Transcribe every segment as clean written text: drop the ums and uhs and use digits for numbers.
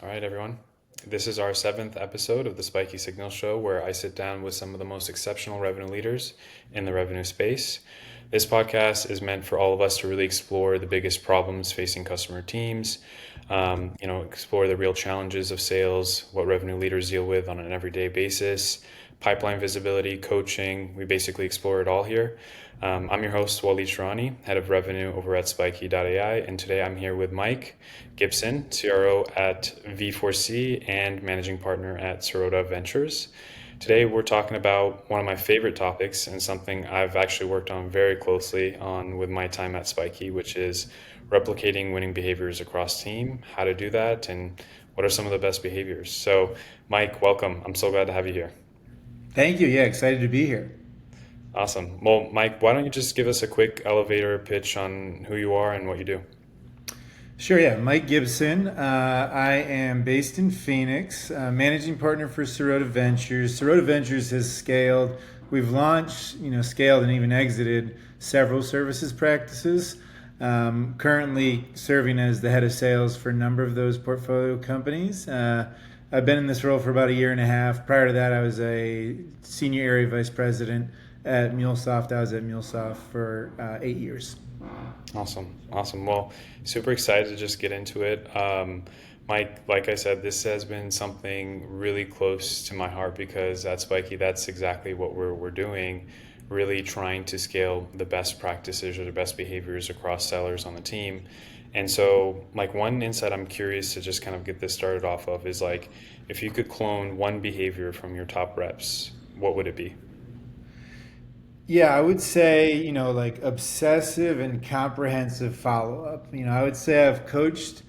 All right, everyone. This is our seventh episode of the Spiky Signal Show, where I sit down with some of the most exceptional revenue leaders in the revenue space. This podcast is meant for all of us to really explore the biggest problems facing customer teams, explore the real challenges of sales, what revenue leaders deal with on an everyday basis, pipeline visibility, coaching. We basically explore it all here. I'm your host, Waleed Shaarani, head of revenue over at Spiky.ai, and today I'm here with Mike Gibson, CRO at V4C and managing partner at Sirota Ventures. Today we're talking about one of my favorite topics and something I've actually worked on very closely on with my time at Spiky, which is replicating winning behaviors across team, how to do that, and what are some of the best behaviors. So, Mike, welcome. I'm so glad to have you here. Thank you. Yeah, excited to be here. Awesome. Well, Mike, why don't you just give us a quick elevator pitch on who you are and what you do? Sure, yeah. Mike Gibson. I am based in Phoenix, managing partner for Sirota Ventures. Sirota Ventures has scaled. We've launched, scaled and even exited several services practices. Currently serving as the head of sales for a number of those portfolio companies. I've been in this role for about a year and a half. Prior to that, I was a senior area vice president at MuleSoft. I was at MuleSoft for 8 years. Awesome. Awesome. Well, super excited to just get into it. Mike, like I said, this has been something really close to my heart because at Spiky, that's exactly what we're doing, really trying to scale the best practices or the best behaviors across sellers on the team. And so, like, one insight I'm curious to just kind of get this started off of is like, if you could clone one behavior from your top reps, what would it be? Yeah, I would say, like obsessive and comprehensive follow up. I would say I've coached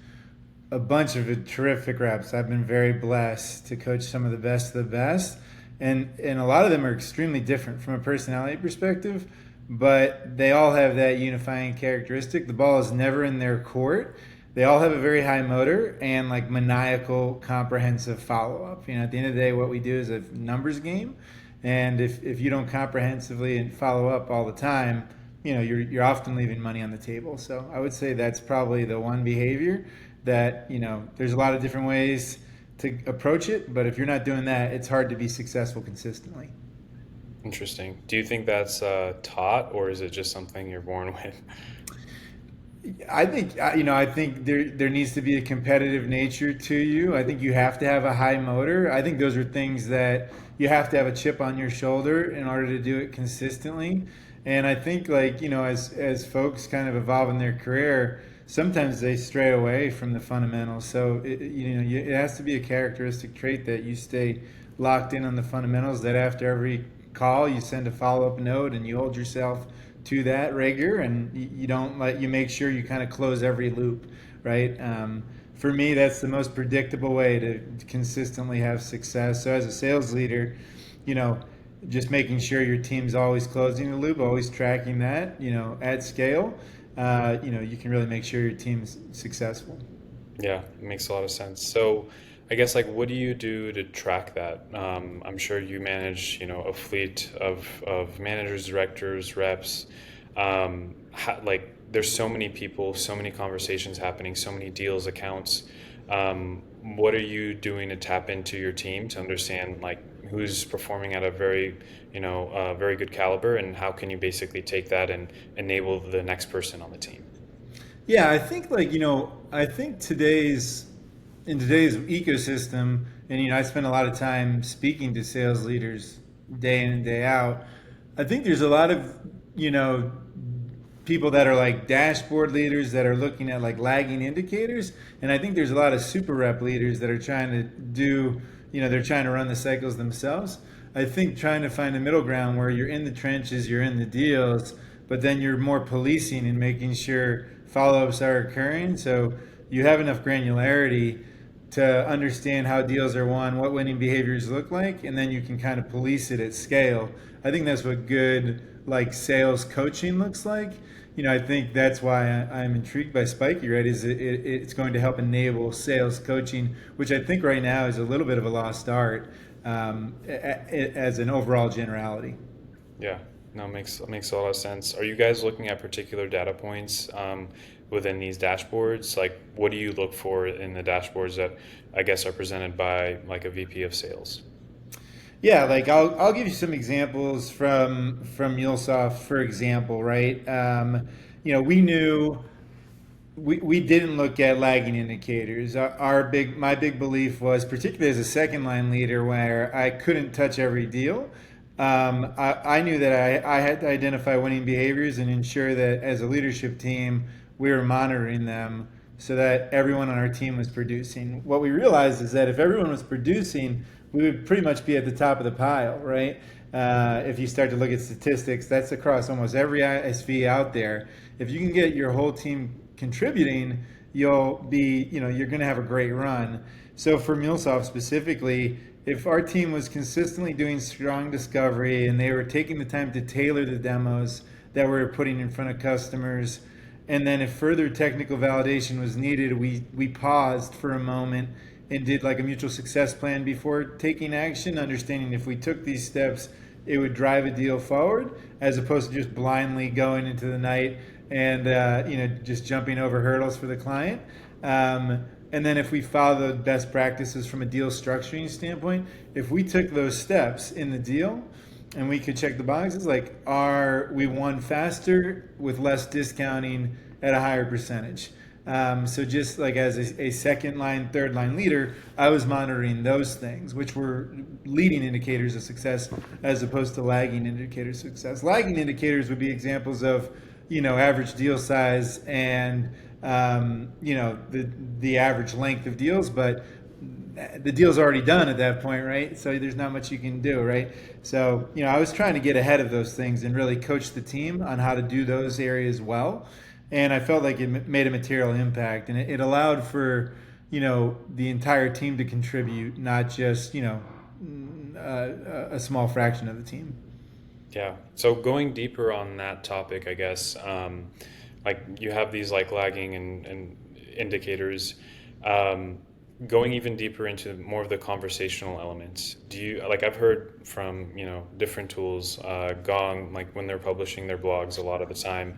a bunch of terrific reps. I've been very blessed to coach some of the best of the best. And a lot of them are extremely different from a personality perspective, but they all have that unifying characteristic. The ball is never in their court. They all have a very high motor and like maniacal, comprehensive follow up. At the end of the day, what we do is a numbers game. And if you don't comprehensively and follow up all the time, you're often leaving money on the table. So I would say that's probably the one behavior that, there's a lot of different ways to approach it, but if you're not doing that, it's hard to be successful consistently. Interesting. Do you think that's taught or is it just something you're born with? I think there needs to be a competitive nature to you. I think you have to have a high motor. I think those are things that you have to have a chip on your shoulder in order to do it consistently. And I think as folks kind of evolve in their career, sometimes they stray away from the fundamentals. So it has to be a characteristic trait that you stay locked in on the fundamentals. That after every call, you send a follow up note and you hold yourself to that rigor, and you don't let you make sure you kind of close every loop, right? For me, that's the most predictable way to consistently have success. So as a sales leader, you know, just making sure your team's always closing the loop, always tracking that, at scale, you can really make sure your team's successful. Yeah, it makes a lot of sense. So, I guess like, what do you do to track that? I'm sure you manage, a fleet of managers, directors, reps. There's so many people, so many conversations happening, so many deals, accounts. What are you doing to tap into your team to understand like who's performing at a very good caliber, and how can you basically take that and enable the next person on the team? Yeah, I think I think in today's ecosystem, and I spend a lot of time speaking to sales leaders day in and day out. I think there's a lot of you know people that are like dashboard leaders that are looking at like lagging indicators, and I think there's a lot of super rep leaders that are trying to do they're trying to run the cycles themselves. I think trying to find a middle ground where you're in the trenches, you're in the deals, but then you're more policing and making sure follow-ups are occurring, so you have enough granularity to understand how deals are won, what winning behaviors look like, and then you can kind of police it at scale. I think that's what good like sales coaching looks like. I think that's why I'm intrigued by Spiky, right? It's going to help enable sales coaching, which I think right now is a little bit of a lost art as an overall generality. Yeah, no, makes a lot of sense. Are you guys looking at particular data points within these dashboards? Like, what do you look for in the dashboards that I guess are presented by like a VP of sales? Yeah, like I'll give you some examples from MuleSoft, for example, right? We knew we didn't look at lagging indicators. My big belief was, particularly as a second line leader, where I couldn't touch every deal. I knew that I had to identify winning behaviors and ensure that as a leadership team, we were monitoring them so that everyone on our team was producing. What we realized is that if everyone was producing, we would pretty much be at the top of the pile, right? If you start to look at statistics, that's across almost every ISV out there. If you can get your whole team contributing, you're going to have a great run. So for MuleSoft specifically, if our team was consistently doing strong discovery and they were taking the time to tailor the demos that we were putting in front of customers, and then if further technical validation was needed, we paused for a moment and did like a mutual success plan before taking action, understanding if we took these steps, it would drive a deal forward, as opposed to just blindly going into the night and just jumping over hurdles for the client. And then if we follow the best practices from a deal structuring standpoint, if we took those steps in the deal and we could check the boxes, like we won faster with less discounting at a higher percentage. So just like as a second line, third line leader, I was monitoring those things, which were leading indicators of success as opposed to lagging indicators of success. Lagging indicators would be examples of, average deal size and, the average length of deals, but the deal's already done at that point, right? So there's not much you can do, right? So, I was trying to get ahead of those things and really coach the team on how to do those areas well. And I felt like it made a material impact, and it allowed for, the entire team to contribute, not just, a small fraction of the team. Yeah. So going deeper on that topic, I guess, like you have these like lagging and indicators. Going even deeper into more of the conversational elements, do you like I've heard from different tools, Gong, like when they're publishing their blogs a lot of the time,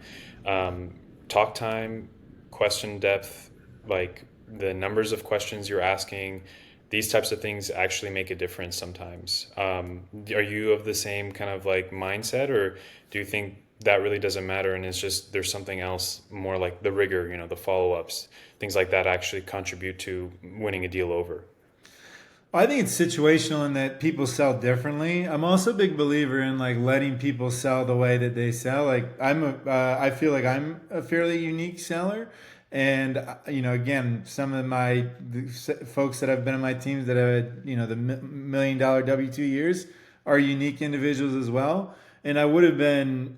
talk time, question depth, like the numbers of questions you're asking, these types of things actually make a difference sometimes. Are you of the same kind of like mindset, or do you think that really doesn't matter and it's just there's something else more like the rigor, the follow-ups, things like that actually contribute to winning a deal over? I think it's situational in that people sell differently. I'm also a big believer in like letting people sell the way that they sell. Like I feel like I'm a fairly unique seller, and again, some of the folks that have been on my teams that have had, the $1 million W-2 years are unique individuals as well. And I would have been,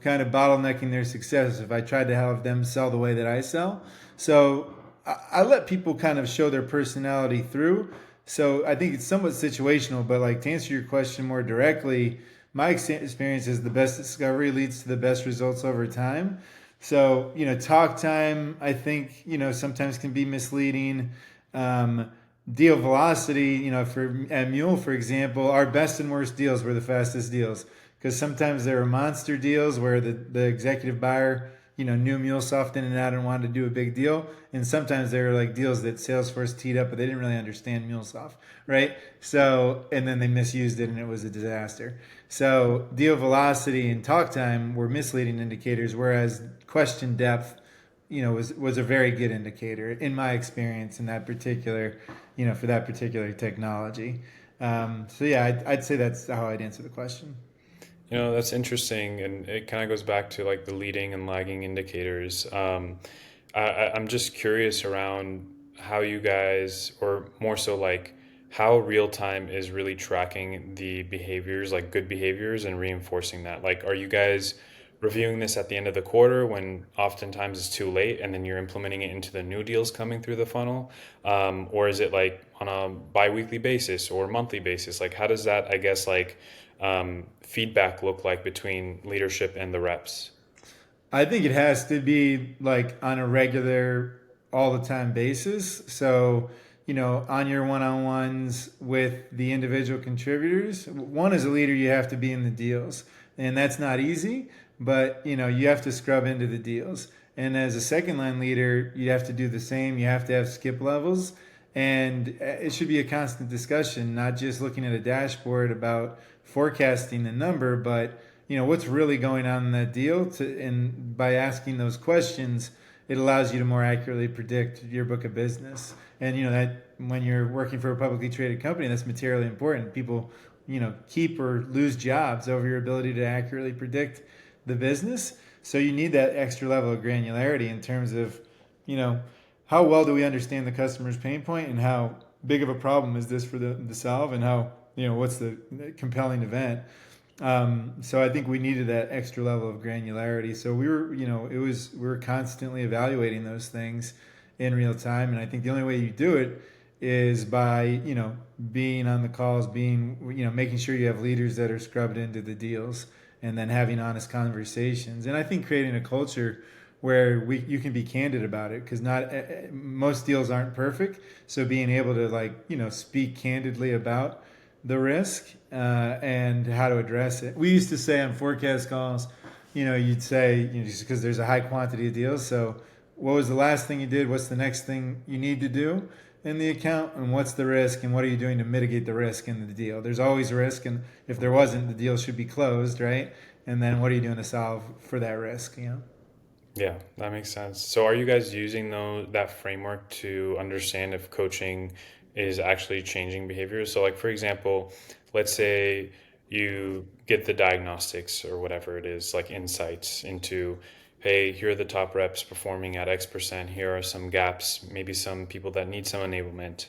kind of bottlenecking their success if I tried to have them sell the way that I sell. So I let people kind of show their personality through. So I think it's somewhat situational, but like to answer your question more directly, my experience is the best discovery leads to the best results over time. So, talk time, I think, sometimes can be misleading. Deal velocity, at Mule, for example, our best and worst deals were the fastest deals, because sometimes there were monster deals where the executive buyer, knew MuleSoft in and out and wanted to do a big deal. And sometimes there were like deals that Salesforce teed up, but they didn't really understand MuleSoft, right? So, and then they misused it and it was a disaster. So deal velocity and talk time were misleading indicators, whereas question depth, was a very good indicator in my experience in that particular, for that particular technology. So yeah, I'd say that's how I'd answer the question. That's interesting, and it kind of goes back to like the leading and lagging indicators. I'm just curious around how you guys, or more so like how real time is really tracking the behaviors, like good behaviors, and reinforcing that. Like, are you guys reviewing this at the end of the quarter when oftentimes it's too late, and then you're implementing it into the new deals coming through the funnel? Or is it like on a bi-weekly basis or monthly basis? Like, how does that, I guess, like feedback look like between leadership and the reps? I think it has to be like on a regular, all the time basis. So, on your one on ones with the individual contributors, one, as a leader, you have to be in the deals. And that's not easy, but you have to scrub into the deals. And as a second line leader, you have to do the same. You have to have skip levels. And it should be a constant discussion, not just looking at a dashboard about forecasting the number, but what's really going on in that deal. And by asking those questions, it allows you to more accurately predict your book of business. And that when you're working for a publicly traded company, that's materially important. People, keep or lose jobs over your ability to accurately predict the business. So you need that extra level of granularity in terms of, you know, how well do we understand the customer's pain point and how big of a problem is this for them to solve, and how, what's the compelling event. So I think we needed that extra level of granularity. So we were, we were constantly evaluating those things in real time. And I think the only way you do it is by, being on the calls, making sure you have leaders that are scrubbed into the deals, and then having honest conversations. And I think creating a culture where you can be candid about it, because not most deals aren't perfect. So being able to speak candidly about the risk and how to address it. We used to say on forecast calls, you'd say, just because there's a high quantity of deals. So what was the last thing you did? What's the next thing you need to do in the account? And what's the risk? And what are you doing to mitigate the risk in the deal? There's always risk. And if there wasn't, the deal should be closed, right? And then what are you doing to solve for that risk, Yeah, that makes sense. So are you guys using that framework to understand if coaching is actually changing behaviors? So like, for example, let's say you get the diagnostics or whatever it is, like insights into, hey, here are the top reps performing at X%. Here are some gaps, maybe some people that need some enablement.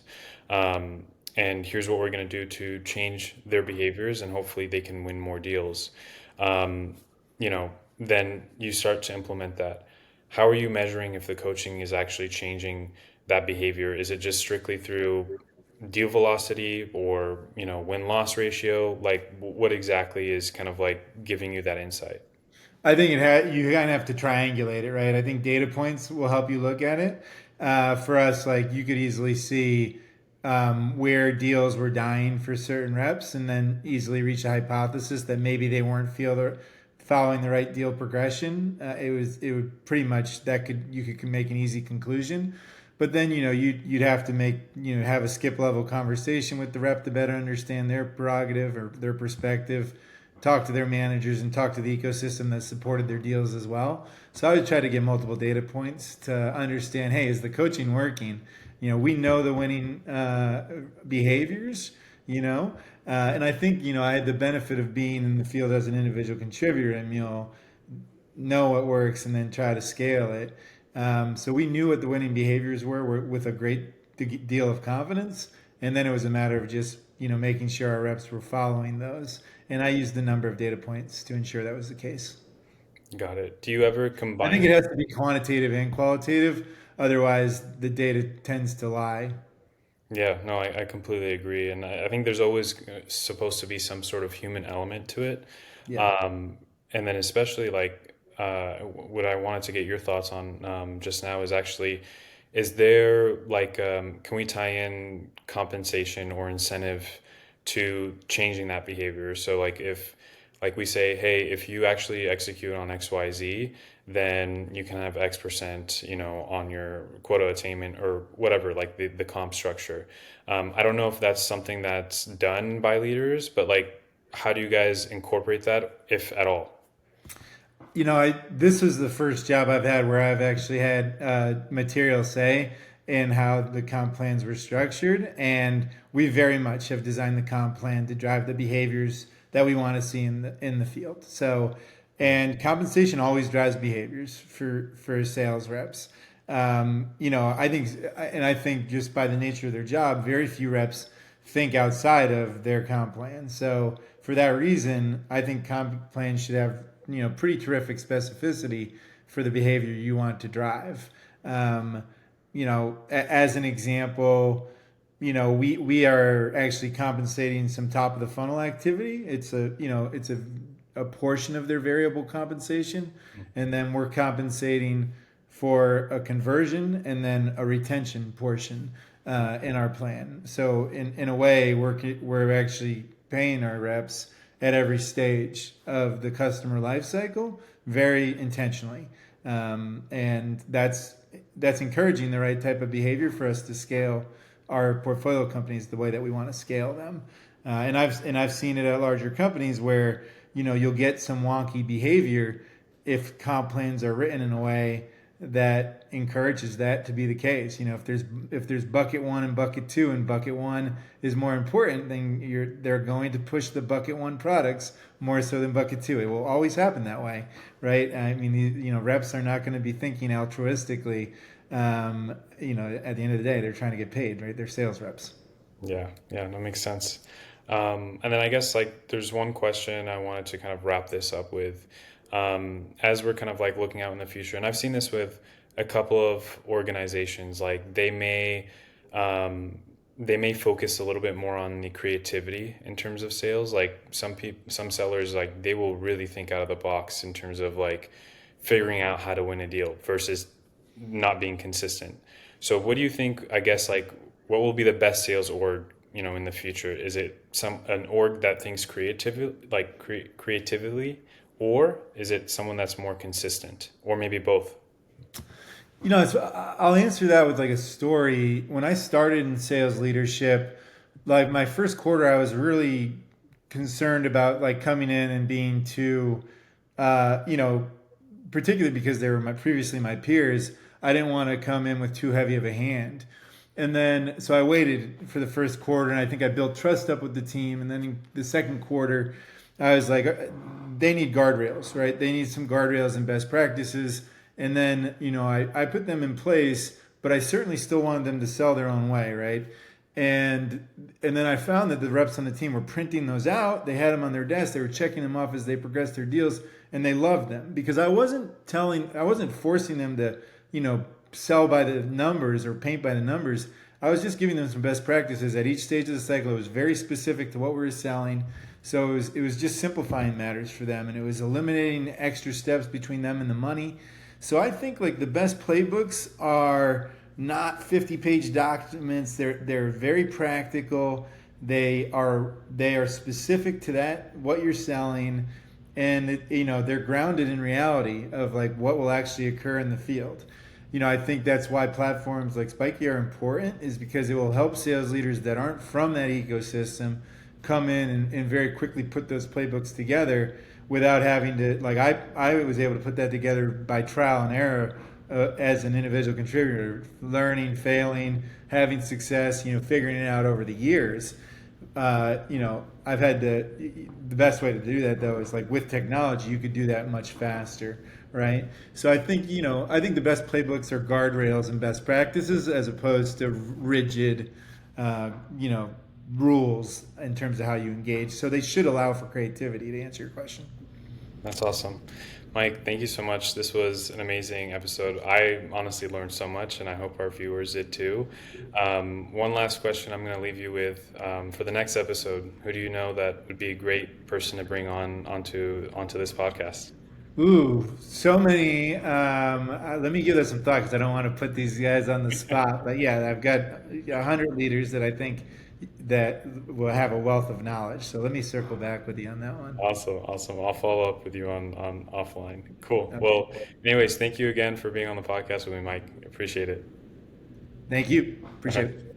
And here's what we're going to do to change their behaviors, and hopefully they can win more deals. Um, then you start to implement that. How are you measuring if the coaching is actually changing that behavior? Is it just strictly through deal velocity or, win-loss ratio? Like what exactly is kind of like giving you that insight? I think you kind of have to triangulate it, right? I think data points will help you look at it. For us, like you could easily see where deals were dying for certain reps, and then easily reach a hypothesis that maybe they weren't following the right deal progression. It would pretty much you could make an easy conclusion. But then you'd have to have a skip level conversation with the rep to better understand their prerogative or their perspective, talk to their managers, and talk to the ecosystem that supported their deals as well. So I would try to get multiple data points to understand, hey, is the coaching working? We know the winning behaviors, and I think, I had the benefit of being in the field as an individual contributor, and, know what works and then try to scale it. So we knew what the winning behaviors were with a great deal of confidence. And then it was a matter of just, making sure our reps were following those. And I used a number of data points to ensure that was the case. Got it. Do you ever I think it combine? has to be quantitative and qualitative. Otherwise, the data tends to lie. Yeah, no, I completely agree. And I think there's always supposed to be some sort of human element to it. Yeah. Um, and then especially like what I wanted to get your thoughts on just now is actually, is there like, can we tie in compensation or incentive to changing that behavior? So like if, like we say, hey, if you actually execute on XYZ, then you can have X%, on your quota attainment or whatever, like the comp structure. I don't know if that's something that's done by leaders, but like, how do you guys incorporate that, if at all? This was the first job I've had where I've actually had material say in how the comp plans were structured, and we very much have designed the comp plan to drive the behaviors that we want to see in the field. So, and compensation always drives behaviors for sales reps. I think just by the nature of their job, very few reps think outside of their comp plan. So for that reason, I think comp plans should have pretty terrific specificity for the behavior you want to drive. As an example, we are actually compensating some top of the funnel activity. It's a portion of their variable compensation, and then we're compensating for a conversion and then a retention portion in our plan. So in a way, we're actually paying our reps at every stage of the customer life cycle very intentionally. And that's encouraging the right type of behavior for us to scale our portfolio companies the way that we want to scale them. And I've seen it at larger companies where you'll get some wonky behavior if comp plans are written in a way that encourages that to be the case. If there's bucket one and bucket two, and bucket one is more important, then they're going to push the bucket one products more so than bucket two. It will always happen that way, right? I mean, reps are not going to be thinking altruistically. At the end of the day, they're trying to get paid, right? They're sales reps. Yeah, yeah, that makes sense. And then I guess like there's one question I wanted to kind of wrap this up with, as we're kind of like looking out in the future, and I've seen this with a couple of organizations, like they may focus a little bit more on the creativity in terms of sales. Like some sellers, like they will really think out of the box in terms of like figuring out how to win a deal versus not being consistent. So what do you think, I guess, like what will be the best sales org, in the future? Is it an org that thinks creatively, like creatively, or is it someone that's more consistent, or maybe both? I'll answer that with like a story. When I started in sales leadership, like my first quarter, I was really concerned about like coming in and being too, uh, you know, particularly because they were previously my peers. I didn't want to come in with too heavy of a hand. And then, so I waited for the first quarter, and I think I built trust up with the team. And then in the second quarter, I was like, they need guardrails, right? They need some guardrails and best practices. And then, I put them in place, but I certainly still wanted them to sell their own way, right? And then I found that the reps on the team were printing those out. They had them on their desk. They were checking them off as they progressed their deals, and they loved them because I wasn't forcing them to, sell by the numbers or paint by the numbers. I was just giving them some best practices at each stage of the cycle. It was very specific to what we were selling. So it was just simplifying matters for them, and it was eliminating extra steps between them and the money. So I think like the best playbooks are not 50-page documents. They're very practical. They are specific to that what you're selling, and they're grounded in reality of like what will actually occur in the field. I think that's why platforms like Spiky are important, is because it will help sales leaders that aren't from that ecosystem come in and very quickly put those playbooks together without having to, like, I was able to put that together by trial and error, as an individual contributor, learning, failing, having success, figuring it out over the years. I've had the best way to do that though is like with technology, you could do that much faster, right? So I think the best playbooks are guardrails and best practices as opposed to rigid, uh, you know, rules in terms of how you engage. So they should allow for creativity, to answer your question. That's awesome. Mike, thank you so much. This was an amazing episode. I honestly learned so much, and I hope our viewers did too. One last question I'm going to leave you with, for the next episode. Who do you know that would be a great person to bring onto this podcast? Ooh, so many. Let me give that some thought because I don't want to put these guys on the spot. But yeah, I've got 100 leaders that I think that will have a wealth of knowledge. So let me circle back with you on that one. Awesome, awesome. I'll follow up with you on offline. Cool. Well, Okay. anyways, thank you again for being on the podcast with me, Mike. Appreciate it. Thank you. All Appreciate right. it.